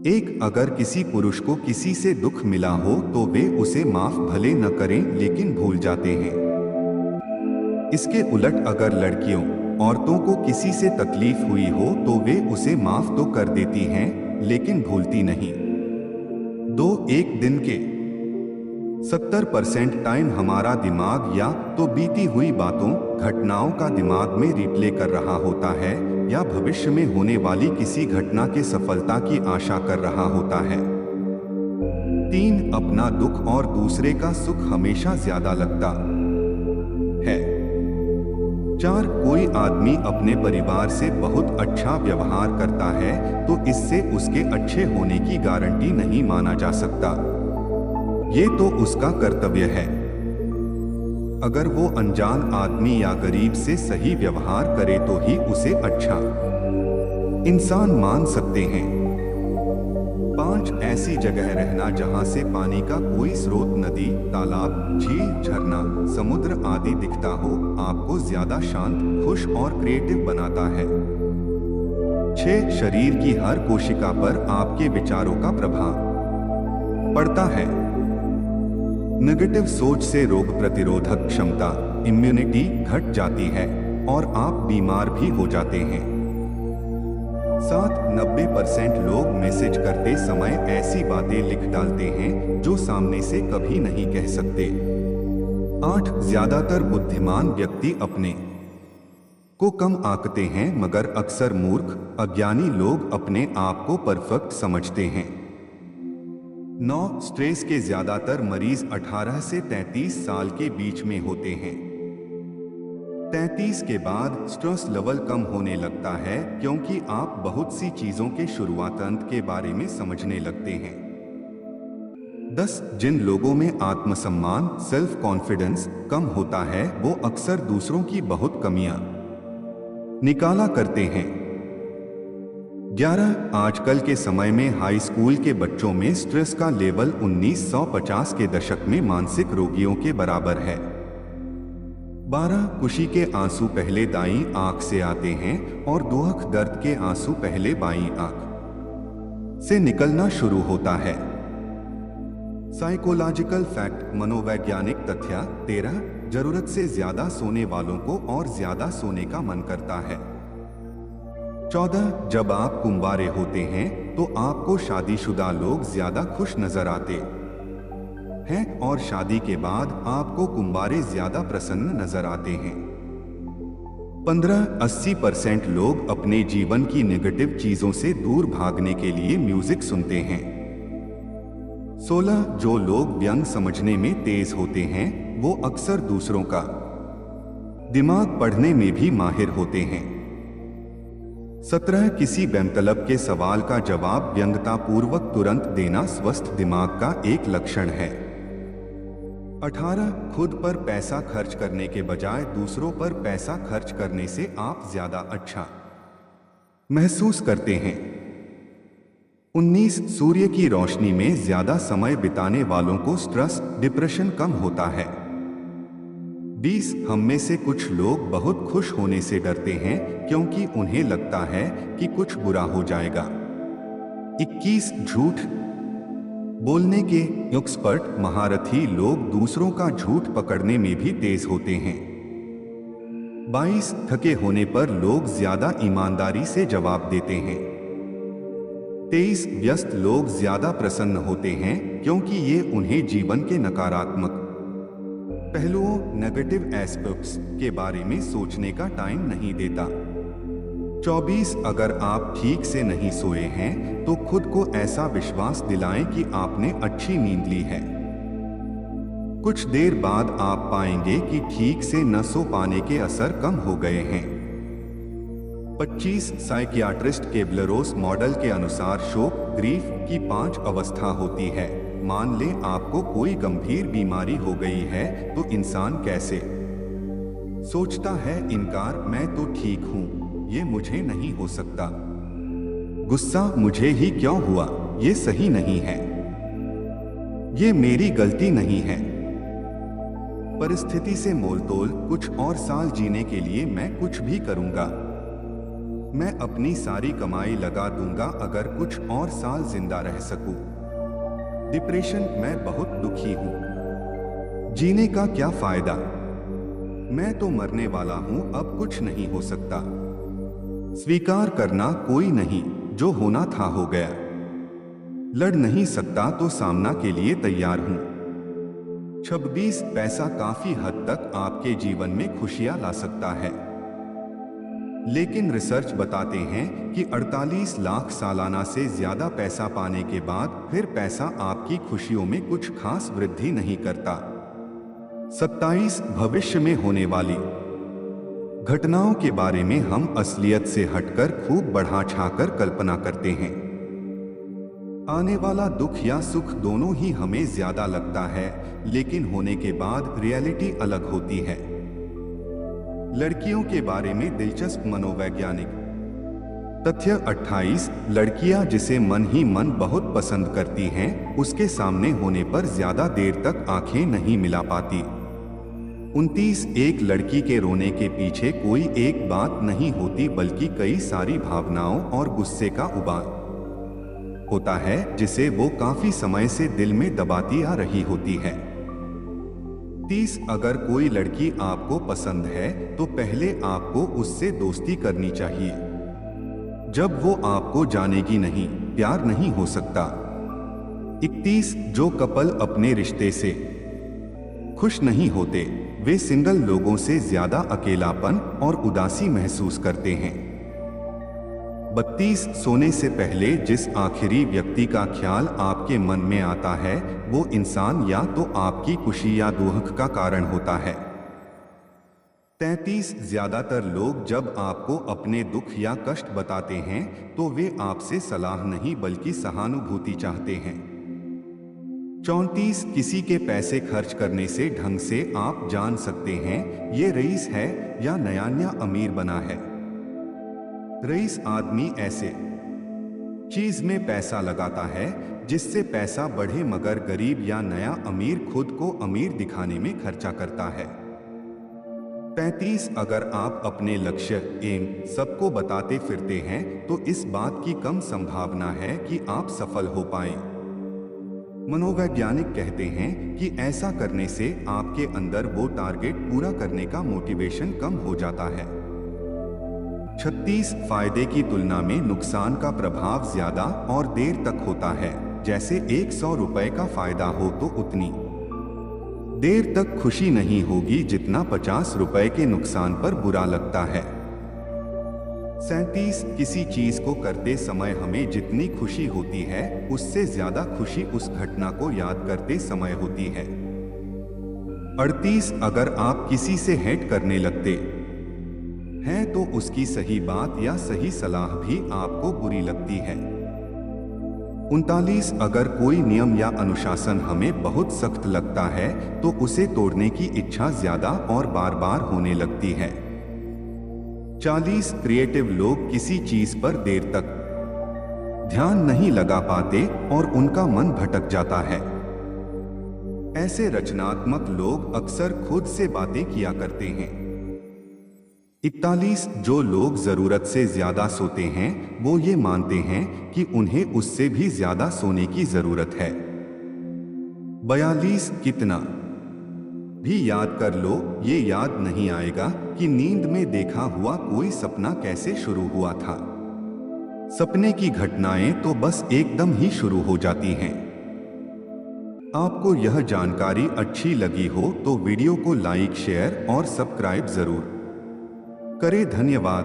एक, अगर किसी पुरुष को किसी से दुख मिला हो तो वे उसे माफ भले न करें लेकिन भूल जाते हैं। इसके उलट अगर लड़कियों, औरतों को किसी से तकलीफ हुई हो तो वे उसे माफ तो कर देती हैं लेकिन भूलती नहीं। दो, एक दिन के 70% टाइम हमारा दिमाग या तो बीती हुई बातों, घटनाओं का दिमाग में रिप्ले कर रहा होता है या भविष्य में होने वाली किसी घटना के सफलता की आशा कर रहा होता है। तीन, अपना दुख और दूसरे का सुख हमेशा ज्यादा लगता है। चार, कोई आदमी अपने परिवार से बहुत अच्छा व्यवहार करता है तो इससे उसके अच्छे होने की गारंटी नहीं माना जा सकता। ये तो उसका कर्तव्य है। अगर वो अनजान आदमी या गरीब से सही व्यवहार करे तो ही उसे अच्छा इंसान मान सकते हैं। पांच, ऐसी जगह रहना जहां से पानी का कोई स्रोत, नदी, तालाब, झील, झरना, समुद्र आदि दिखता हो, आपको ज्यादा शांत, खुश और क्रिएटिव बनाता है। 6, शरीर की हर कोशिका पर आपके विचारों का प्रभाव पड़ता है। नेगेटिव सोच से रोग प्रतिरोधक क्षमता, इम्यूनिटी घट जाती है और आप बीमार भी हो जाते हैं। 7, 90% लोग मैसेज करते समय ऐसी बातें लिख डालते हैं जो सामने से कभी नहीं कह सकते। 8, ज्यादातर बुद्धिमान व्यक्ति अपने को कम आंकते हैं मगर अक्सर मूर्ख, अज्ञानी लोग अपने आप को परफेक्ट समझते हैं। 9, स्ट्रेस के ज्यादातर मरीज 18 से 33 साल के बीच में होते हैं। 33 के बाद स्ट्रेस लेवल कम होने लगता है क्योंकि आप बहुत सी चीजों के शुरुआत के बारे में समझने लगते हैं। 10, जिन लोगों में आत्मसम्मान, सेल्फ कॉन्फिडेंस कम होता है वो अक्सर दूसरों की बहुत कमियां निकाला करते हैं। 11, आजकल के समय में हाई स्कूल के बच्चों में स्ट्रेस का लेवल 1950 के दशक में मानसिक रोगियों के बराबर है। 12, खुशी के आंसू पहले दाईं आंख से आते हैं और दुख दर्द के आंसू पहले बाईं आंख से निकलना शुरू होता है। साइकोलॉजिकल फैक्ट, मनोवैज्ञानिक तथ्य। 13, जरूरत से ज्यादा सोने वालों को और ज्यादा सोने का मन करता है। 14, जब आप कुंवारे होते हैं तो आपको शादीशुदा लोग ज्यादा खुश नजर आते हैं और शादी के बाद आपको कुंवारे ज्यादा प्रसन्न नजर आते हैं। 15, 80% लोग अपने जीवन की नेगेटिव चीजों से दूर भागने के लिए म्यूजिक सुनते हैं। 16, जो लोग व्यंग समझने में तेज होते हैं वो अक्सर दूसरों का दिमाग पढ़ने में भी माहिर होते हैं। 17, किसी बेमतलब के सवाल का जवाब व्यंग्यतापूर्वक तुरंत देना स्वस्थ दिमाग का एक लक्षण है। 18, खुद पर पैसा खर्च करने के बजाय दूसरों पर पैसा खर्च करने से आप ज्यादा अच्छा महसूस करते हैं। 19, सूर्य की रोशनी में ज्यादा समय बिताने वालों को स्ट्रेस, डिप्रेशन कम होता है। 20, हम में से कुछ लोग बहुत खुश होने से डरते हैं क्योंकि उन्हें लगता है कि कुछ बुरा हो जाएगा। 21, झूठ बोलने के एक्सपर्ट, महारथी लोग दूसरों का झूठ पकड़ने में भी तेज होते हैं। 22, थके होने पर लोग ज्यादा ईमानदारी से जवाब देते हैं। 23, व्यस्त लोग ज्यादा प्रसन्न होते हैं क्योंकि ये उन्हें जीवन के नकारात्मक पहलुओं, नेगेटिव एस्पेक्ट्स के बारे में सोचने का टाइम नहीं देता। 24, अगर आप ठीक से नहीं सोए हैं तो खुद को ऐसा विश्वास दिलाएं कि आपने अच्छी नींद ली है। कुछ देर बाद आप पाएंगे कि ठीक से न सो पाने के असर कम हो गए हैं। 25, साइकियाट्रिस्ट केबलरोस मॉडल के अनुसार शोक, ग्रीफ की 5 अवस्था होती है। मान लें आपको कोई गंभीर बीमारी हो गई है तो इंसान कैसे सोचता है, इनकार, मैं तो ठीक हूं, ये मुझे नहीं हो सकता। गुस्सा, मुझे ही क्यों हुआ, ये सही नहीं है, ये मेरी गलती नहीं है। परिस्थिति से मोलतोल, कुछ और साल जीने के लिए मैं कुछ भी करूंगा। मैं अपनी सारी कमाई लगा दूंगा अगर कुछ और साल जिंदा रह सकूं। डिप्रेशन, मैं बहुत दुखी हूं। जीने का क्या फायदा, मैं तो मरने वाला हूं, अब कुछ नहीं हो सकता। स्वीकार करना, कोई नहीं, जो होना था हो गया। लड़ नहीं सकता तो सामना के लिए तैयार हूं। 26 पैसा काफी हद तक आपके जीवन में खुशियां ला सकता है, लेकिन रिसर्च बताते हैं कि 48 लाख सालाना से ज्यादा पैसा पाने के बाद फिर पैसा आपकी खुशियों में कुछ खास वृद्धि नहीं करता। 27 भविष्य में होने वाली घटनाओं के बारे में हम असलियत से हटकर खूब बढ़ा चढ़ाकर कल्पना करते हैं। आने वाला दुख या सुख दोनों ही हमें ज्यादा लगता है, लेकिन होने के बाद रियलिटी अलग होती है। लड़कियों के बारे में दिलचस्प मनोवैज्ञानिक तथ्य। 28 लड़कियां जिसे मन ही मन बहुत पसंद करती हैं, उसके सामने होने पर ज्यादा देर तक आंखें नहीं मिला पाती। 29 एक लड़की के रोने के पीछे कोई एक बात नहीं होती, बल्कि कई सारी भावनाओं और गुस्से का उबाल होता है, जिसे वो काफी समय से दिल में दबाती आ रही होती है। 30 अगर कोई लड़की आपको पसंद है तो पहले आपको उससे दोस्ती करनी चाहिए। जब वो आपको जानेगी नहीं, प्यार नहीं हो सकता। 31 जो कपल अपने रिश्ते से खुश नहीं होते, वे सिंगल लोगों से ज्यादा अकेलापन और उदासी महसूस करते हैं। 32 सोने से पहले जिस आखिरी व्यक्ति का ख्याल आपके मन में आता है, वो इंसान या तो आपकी खुशी या दुख का कारण होता है। 33 ज्यादातर लोग जब आपको अपने दुख या कष्ट बताते हैं तो वे आपसे सलाह नहीं बल्कि सहानुभूति चाहते हैं। 34 किसी के पैसे खर्च करने से ढंग से आप जान सकते हैं ये रईस है या नया अमीर बना है। रईस आदमी ऐसे चीज में पैसा लगाता है जिससे पैसा बढ़े, मगर गरीब या नया अमीर खुद को अमीर दिखाने में खर्चा करता है। 35 अगर आप अपने लक्ष्य एम सबको बताते फिरते हैं तो इस बात की कम संभावना है कि आप सफल हो पाएं। मनोवैज्ञानिक कहते हैं कि ऐसा करने से आपके अंदर वो टारगेट पूरा करने का मोटिवेशन कम हो जाता है। 36 फायदे की तुलना में नुकसान का प्रभाव ज्यादा और देर तक होता है। जैसे 100 रुपए का फायदा हो तो उतनी देर तक खुशी नहीं होगी जितना 50 रुपए के नुकसान पर बुरा लगता है। 37 किसी चीज को करते समय हमें जितनी खुशी होती है उससे ज्यादा खुशी उस घटना को याद करते समय होती है। 38 अगर आप किसी से हेट करने लगते हैं तो उसकी सही बात या सही सलाह भी आपको बुरी लगती है। 39 अगर कोई नियम या अनुशासन हमें बहुत सख्त लगता है तो उसे तोड़ने की इच्छा ज्यादा और बार बार होने लगती है। 40 क्रिएटिव लोग किसी चीज पर देर तक ध्यान नहीं लगा पाते और उनका मन भटक जाता है। ऐसे रचनात्मक लोग अक्सर खुद से बातें किया करते हैं। 41 जो लोग जरूरत से ज्यादा सोते हैं वो ये मानते हैं कि उन्हें उससे भी ज्यादा सोने की जरूरत है। 42 कितना भी याद कर लो, ये याद नहीं आएगा कि नींद में देखा हुआ कोई सपना कैसे शुरू हुआ था। सपने की घटनाएं तो बस एकदम ही शुरू हो जाती हैं। आपको यह जानकारी अच्छी लगी हो तो वीडियो को लाइक, शेयर और सब्सक्राइब जरूर करें। धन्यवाद।